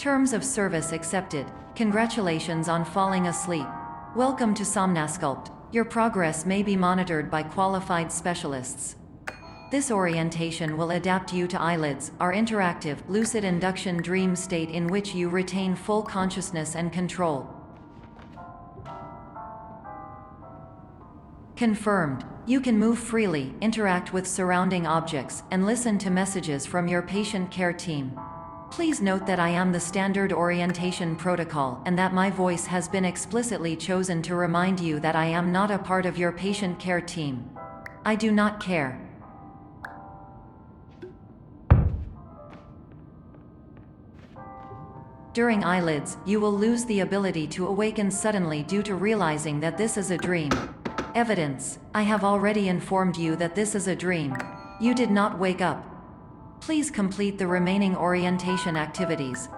Terms of service accepted. Congratulations on falling asleep. Welcome to Somnasculpt. Your progress may be monitored by qualified specialists. This orientation will adapt you to eyelids, our interactive, lucid induction dream state in which you retain full consciousness and control. Confirmed. You can move freely, interact with surrounding objects, and listen to messages from your patient care team. Please note that I am the standard orientation protocol and that my voice has been explicitly chosen to remind you that I am not a part of your patient care team. I do not care. During eyelids, you will lose the ability to awaken suddenly due to realizing that this is a dream. Evidence. I have already informed you that this is a dream. You did not wake up. Please complete the remaining orientation activities.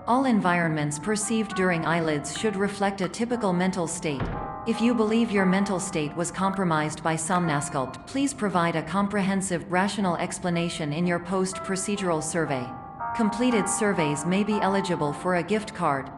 All environments perceived during eyelids should reflect a typical mental state. If you believe your mental state was compromised by Somnasculpt, please provide a comprehensive, rational explanation in your post-procedural survey. Completed surveys may be eligible for a gift card.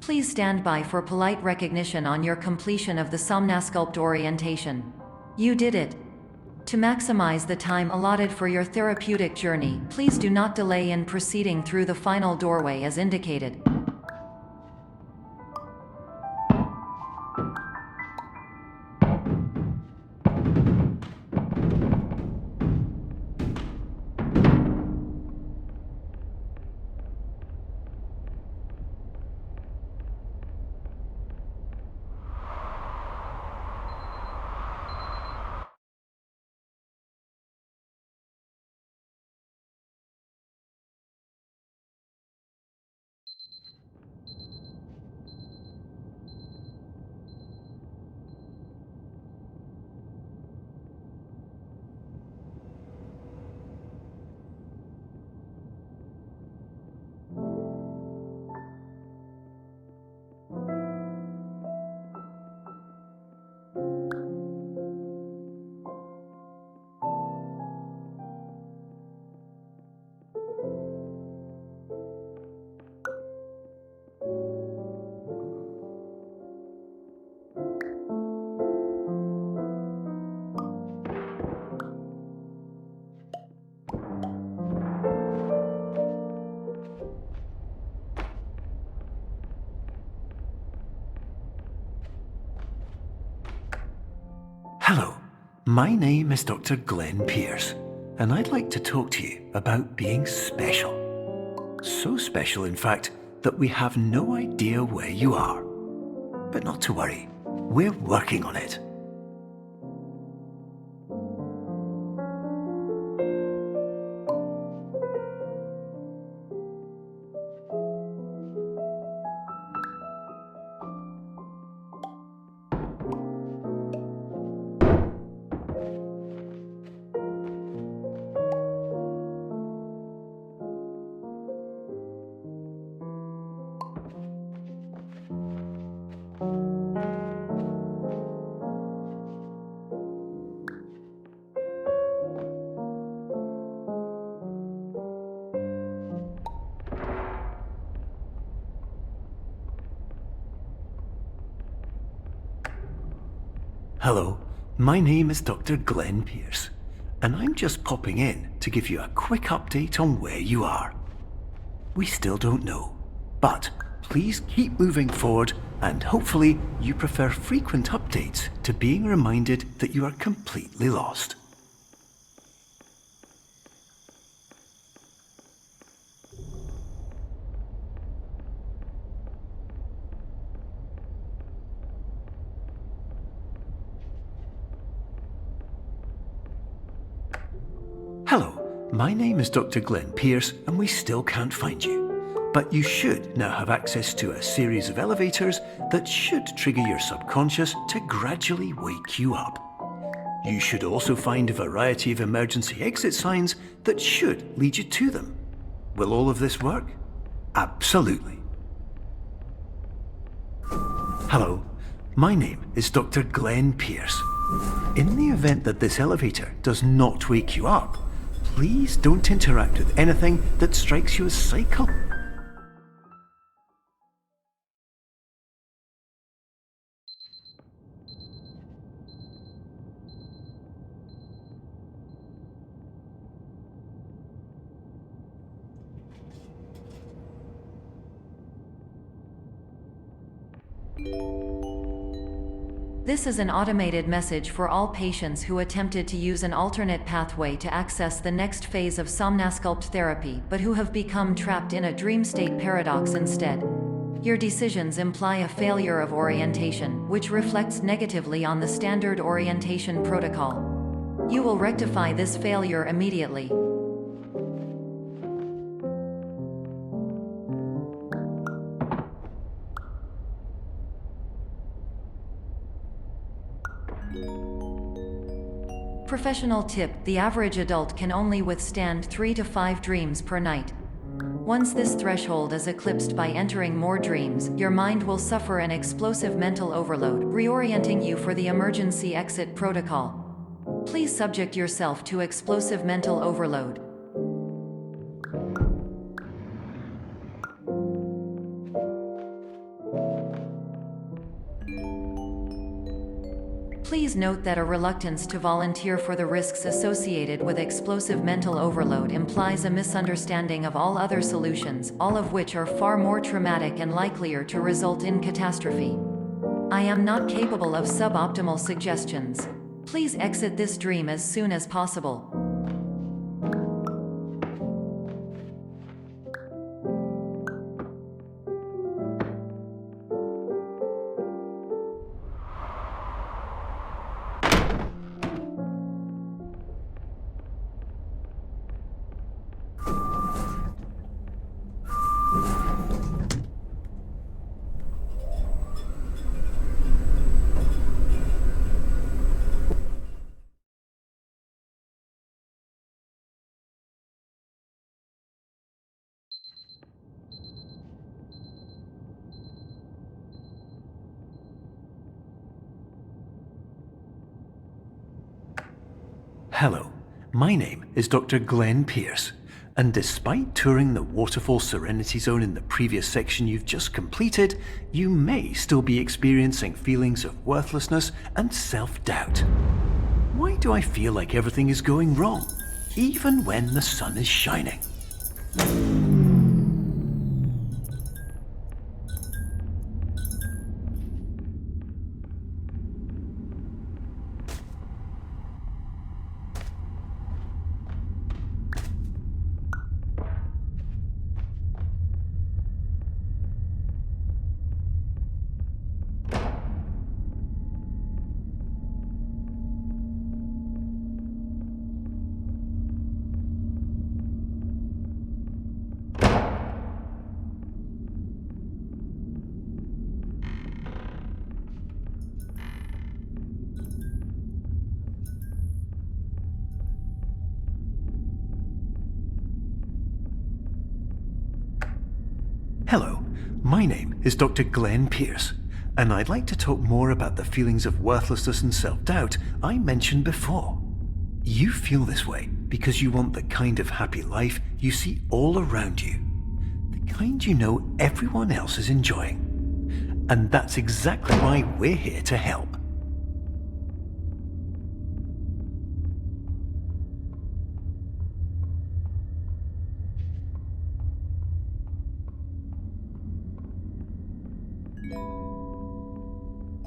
Please stand by for polite recognition on your completion of the Somnasculpt orientation. You did it. To maximize the time allotted for your therapeutic journey, please do not delay in proceeding through the final doorway as indicated. Hello, my name is Dr. Glenn Pierce, and I'd like to talk to you about being special. So special, in fact, that we have no idea where you are. But not to worry, we're working on it. Hello, my name is Dr. Glenn Pierce, and I'm just popping in to give you a quick update on where you are. We still don't know, but please keep moving forward, and hopefully you prefer frequent updates to being reminded that you are completely lost. Hello, my name is Dr. Glenn Pierce, and we still can't find you. But you should now have access to a series of elevators that should trigger your subconscious to gradually wake you up. You should also find a variety of emergency exit signs that should lead you to them. Will all of this work? Absolutely. Hello, my name is Dr. Glenn Pierce. In the event that this elevator does not wake you up, please don't interact with anything that strikes you as psycho. This is an automated message for all patients who attempted to use an alternate pathway to access the next phase of somnasculpt therapy but who have become trapped in a dream state paradox instead. Your decisions imply a failure of orientation, which reflects negatively on the standard orientation protocol. You will rectify this failure immediately. Professional tip: the average adult can only withstand 3 to 5 dreams per night. Once this threshold is eclipsed by entering more dreams, your mind will suffer an explosive mental overload, reorienting you for the emergency exit protocol. Please subject yourself to explosive mental overload. Please note that a reluctance to volunteer for the risks associated with explosive mental overload implies a misunderstanding of all other solutions, all of which are far more traumatic and likelier to result in catastrophe. I am not capable of suboptimal suggestions. Please exit this dream as soon as possible. Hello, my name is Dr. Glenn Pierce, and despite touring the Waterfall Serenity Zone in the previous section you've just completed, you may still be experiencing feelings of worthlessness and self-doubt. Why do I feel like everything is going wrong, even when the sun is shining? Hello, my name is Dr. Glenn Pierce, and I'd like to talk more about the feelings of worthlessness and self-doubt I mentioned before. You feel this way because you want the kind of happy life you see all around you, the kind you know everyone else is enjoying. And that's exactly why we're here to help.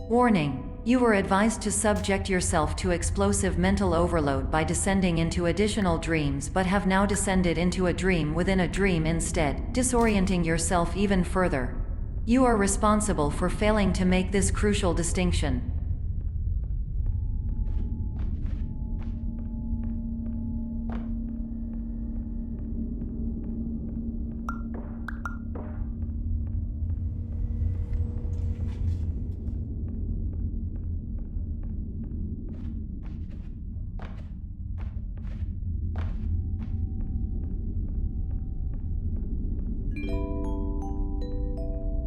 Warning: you were advised to subject yourself to explosive mental overload by descending into additional dreams, but have now descended into a dream within a dream instead, disorienting yourself even further. You are responsible for failing to make this crucial distinction.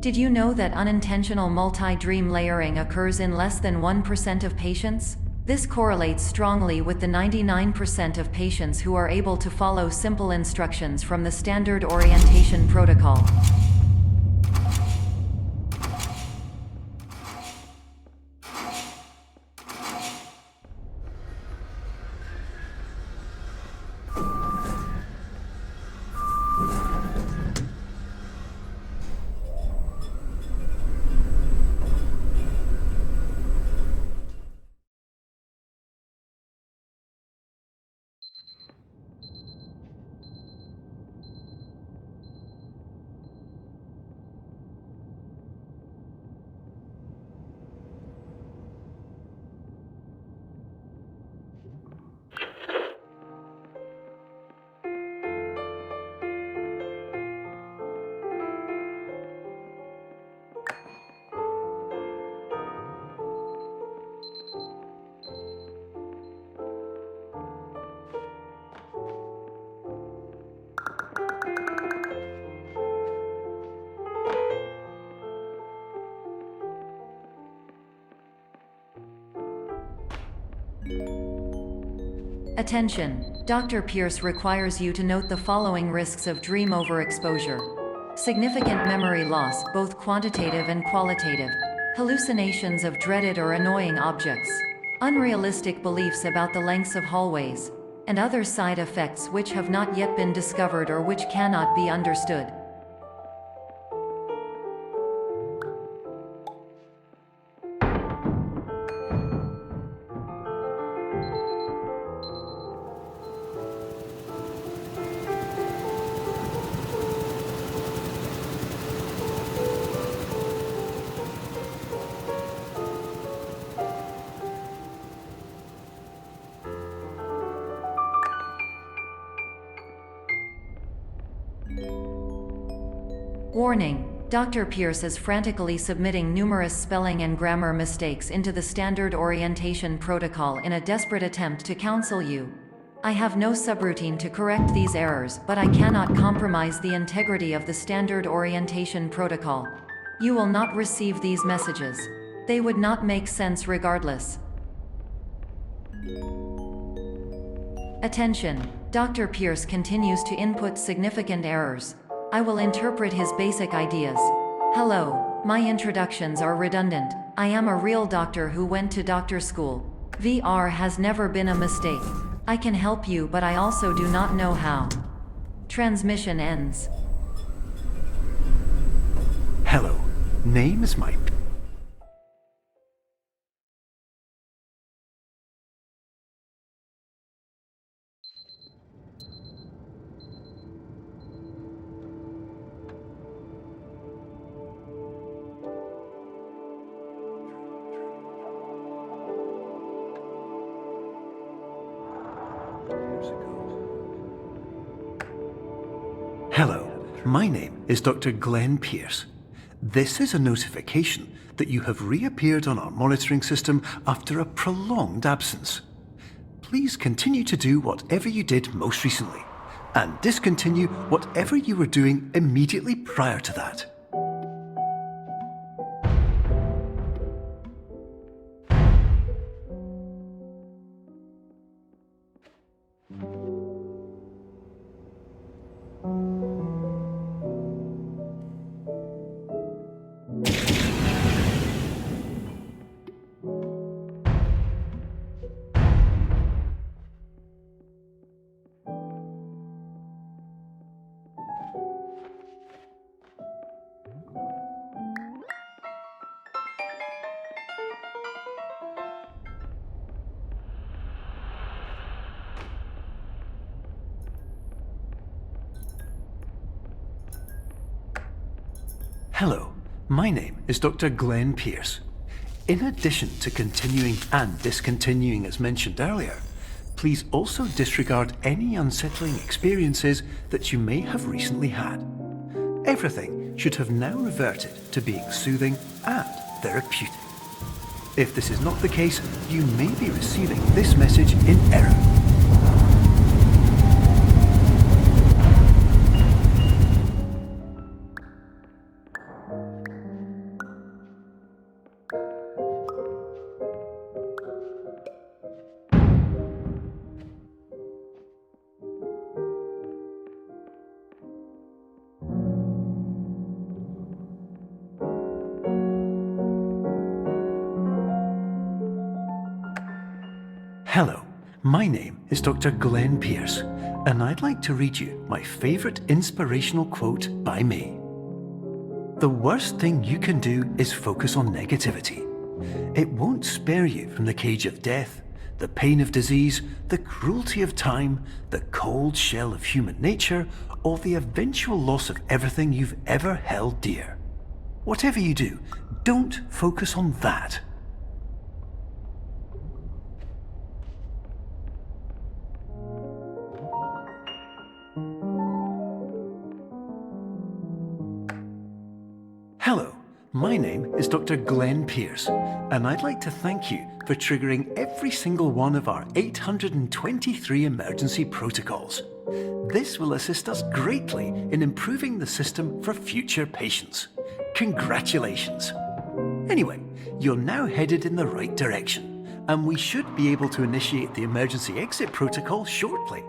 Did you know that unintentional multi-dream layering occurs in less than 1% of patients? This correlates strongly with the 99% of patients who are able to follow simple instructions from the standard orientation protocol. Attention! Dr. Pierce requires you to note the following risks of dream overexposure. Significant memory loss, both quantitative and qualitative. Hallucinations of dreaded or annoying objects. Unrealistic beliefs about the lengths of hallways. And other side effects which have not yet been discovered or which cannot be understood. Warning: Dr. Pierce is frantically submitting numerous spelling and grammar mistakes into the standard orientation protocol in a desperate attempt to counsel you. I have no subroutine to correct these errors, but I cannot compromise the integrity of the standard orientation protocol. You will not receive these messages. They would not make sense regardless. Attention! Dr. Pierce continues to input significant errors. I will interpret his basic ideas. Hello, my introductions are redundant. I am a real doctor who went to doctor school. VR has never been a mistake. I can help you, but I also do not know how. Transmission ends. Hello, name is Mike. Hello, my name is Dr. Glenn Pierce. This is a notification that you have reappeared on our monitoring system after a prolonged absence. Please continue to do whatever you did most recently, and discontinue whatever you were doing immediately prior to that. Hello, my name is Dr. Glenn Pierce. In addition to continuing and discontinuing as mentioned earlier, please also disregard any unsettling experiences that you may have recently had. Everything should have now reverted to being soothing and therapeutic. If this is not the case, you may be receiving this message in error. Hello, my name is Dr. Glenn Pierce, and I'd like to read you my favourite inspirational quote by me. The worst thing you can do is focus on negativity. It won't spare you from the cage of death, the pain of disease, the cruelty of time, the cold shell of human nature, or the eventual loss of everything you've ever held dear. Whatever you do, don't focus on that. Hello, my name is Dr. Glenn Pierce, and I'd like to thank you for triggering every single one of our 823 emergency protocols. This will assist us greatly in improving the system for future patients. Congratulations! Anyway, you're now headed in the right direction, and we should be able to initiate the emergency exit protocol shortly.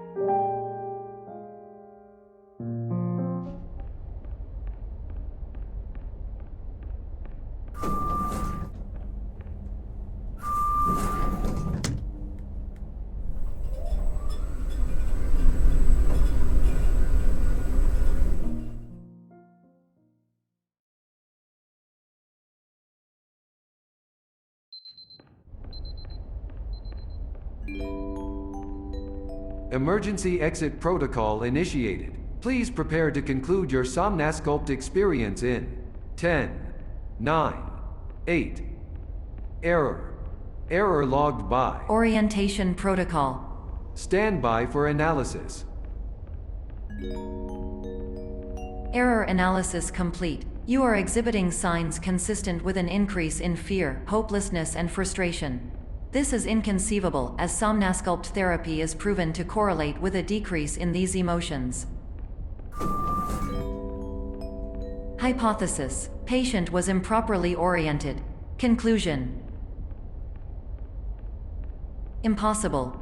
Emergency exit protocol initiated. Please prepare to conclude your Somnasculpt experience in 10, 9, 8. Error logged by. Orientation protocol. Stand by for analysis. Error analysis complete. You are exhibiting signs consistent with an increase in fear, hopelessness, and frustration. This is inconceivable, as Somnasculpt therapy is proven to correlate with a decrease in these emotions. Hypothesis: patient was improperly oriented. Conclusion: impossible.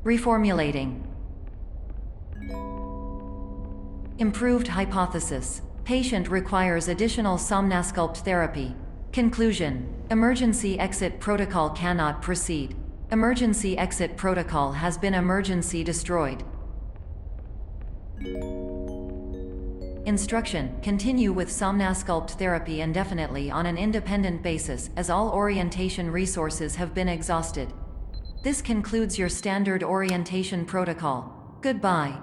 Reformulating. Improved hypothesis: patient requires additional Somnasculpt therapy. Conclusion: emergency exit protocol cannot proceed. Emergency exit protocol has been emergency destroyed. Instruction: continue with Somnasculpt therapy indefinitely on an independent basis, as all orientation resources have been exhausted. This concludes your standard orientation protocol. Goodbye.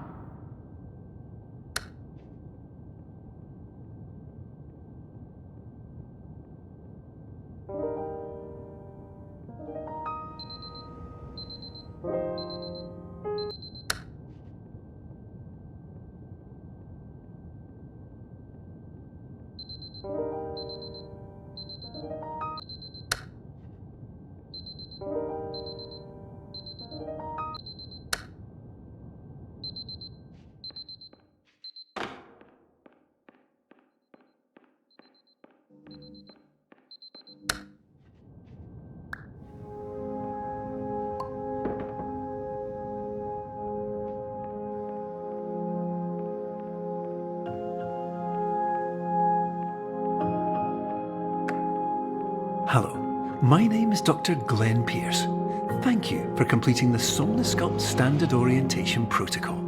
Hello, my name is Dr. Glenn Pierce. Thank you for completing the Somnasculpt Standard Orientation Protocol.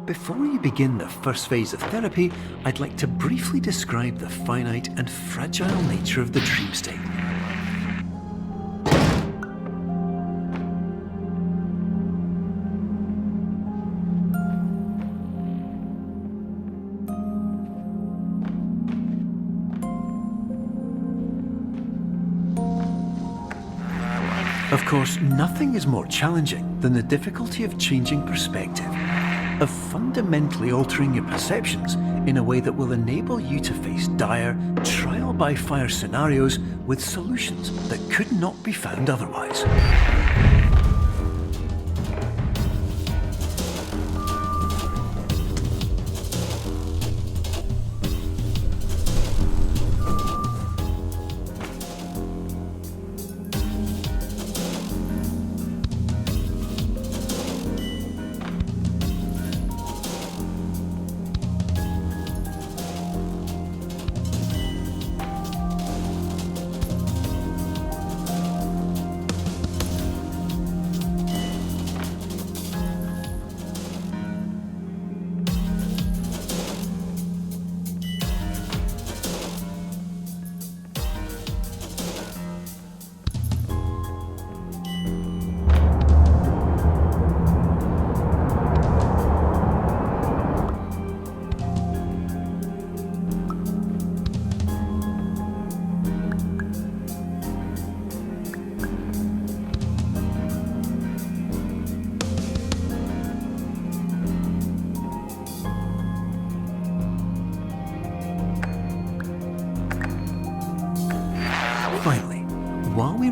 Before you begin the first phase of therapy, I'd like to briefly describe the finite and fragile nature of the dream state. Of course, nothing is more challenging than the difficulty of changing perspective, of fundamentally altering your perceptions in a way that will enable you to face dire, trial-by-fire scenarios with solutions that could not be found otherwise.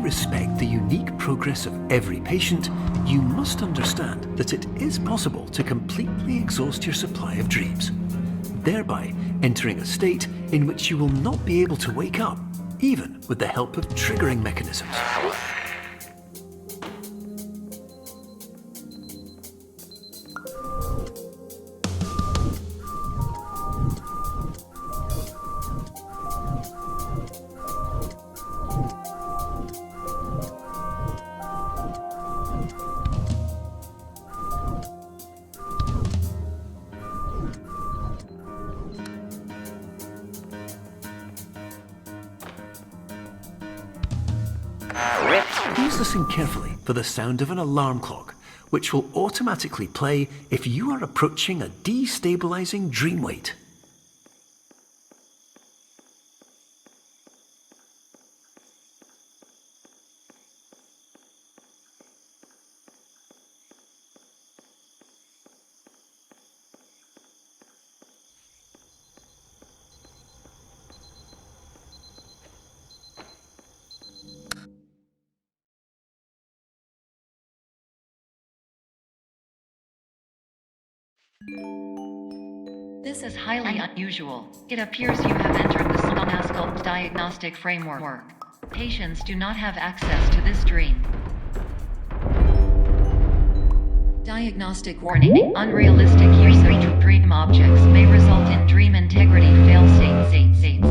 respect the unique progress of every patient, you must understand that it is possible to completely exhaust your supply of dreams, thereby entering a state in which you will not be able to wake up, even with the help of triggering mechanisms. Please listen carefully for the sound of an alarm clock, which will automatically play if you are approaching a destabilizing dream weight. This is highly unusual. It appears you have entered the Somnasculpt diagnostic framework. Patients do not have access to this dream. Diagnostic warning. Unrealistic usage of dream objects may result in dream integrity fail-states.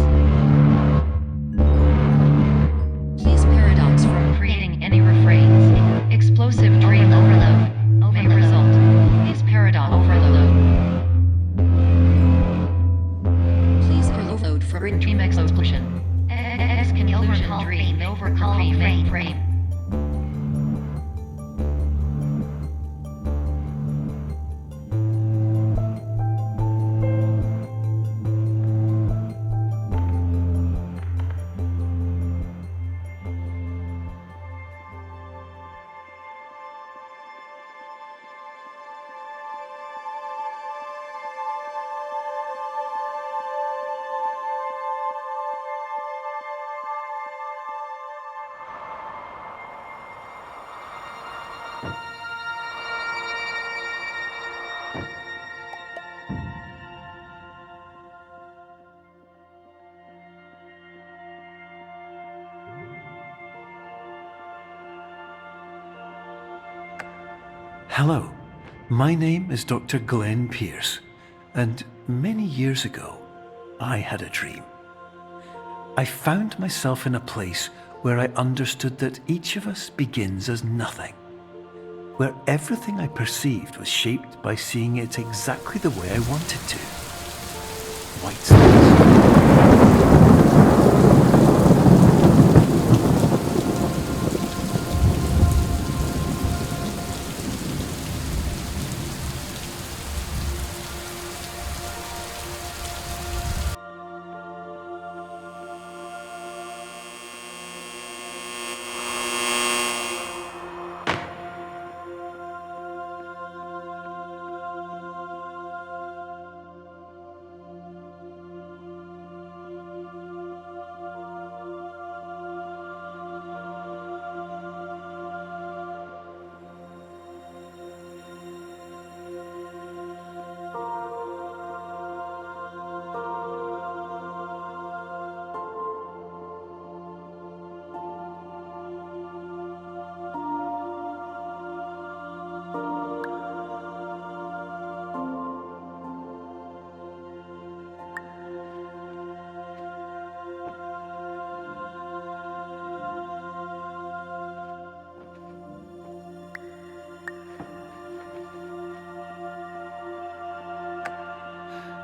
Please paradox from creating any refrains. Explosive dream overload may result. Please paradox overload. Please overload for dream explosion. Conclusion dream overcall frame. Hello, my name is Dr. Glenn Pierce, and many years ago, I had a dream. I found myself in a place where I understood that each of us begins as nothing, where everything I perceived was shaped by seeing it exactly the way I wanted to. Whitespace.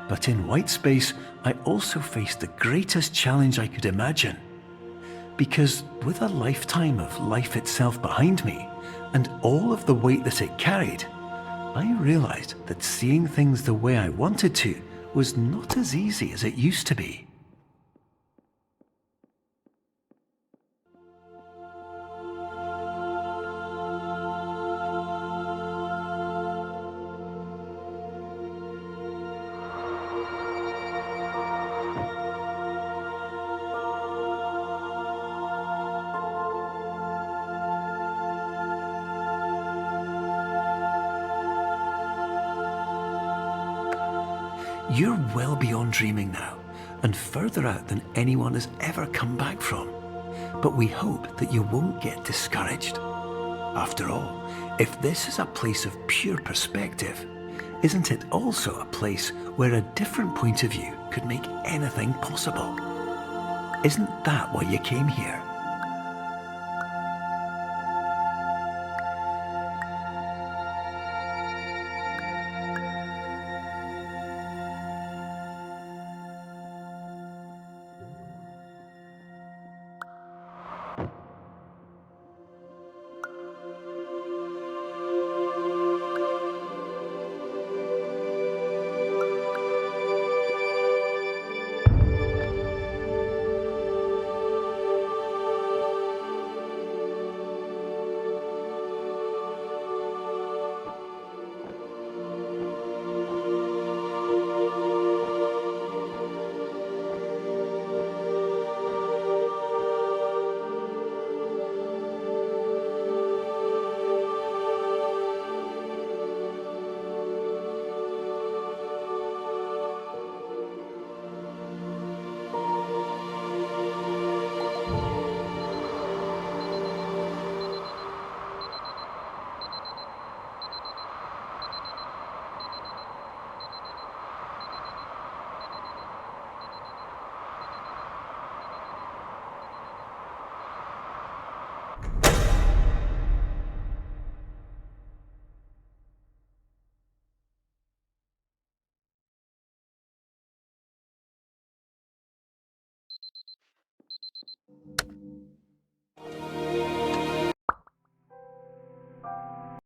But in Whitespace, I also faced the greatest challenge I could imagine. Because with a lifetime of life itself behind me, and all of the weight that it carried, I realized that seeing things the way I wanted to was not as easy as it used to be. You're well beyond dreaming now, and further out than anyone has ever come back from. But we hope that you won't get discouraged. After all, if this is a place of pure perspective, isn't it also a place where a different point of view could make anything possible? Isn't that why you came here?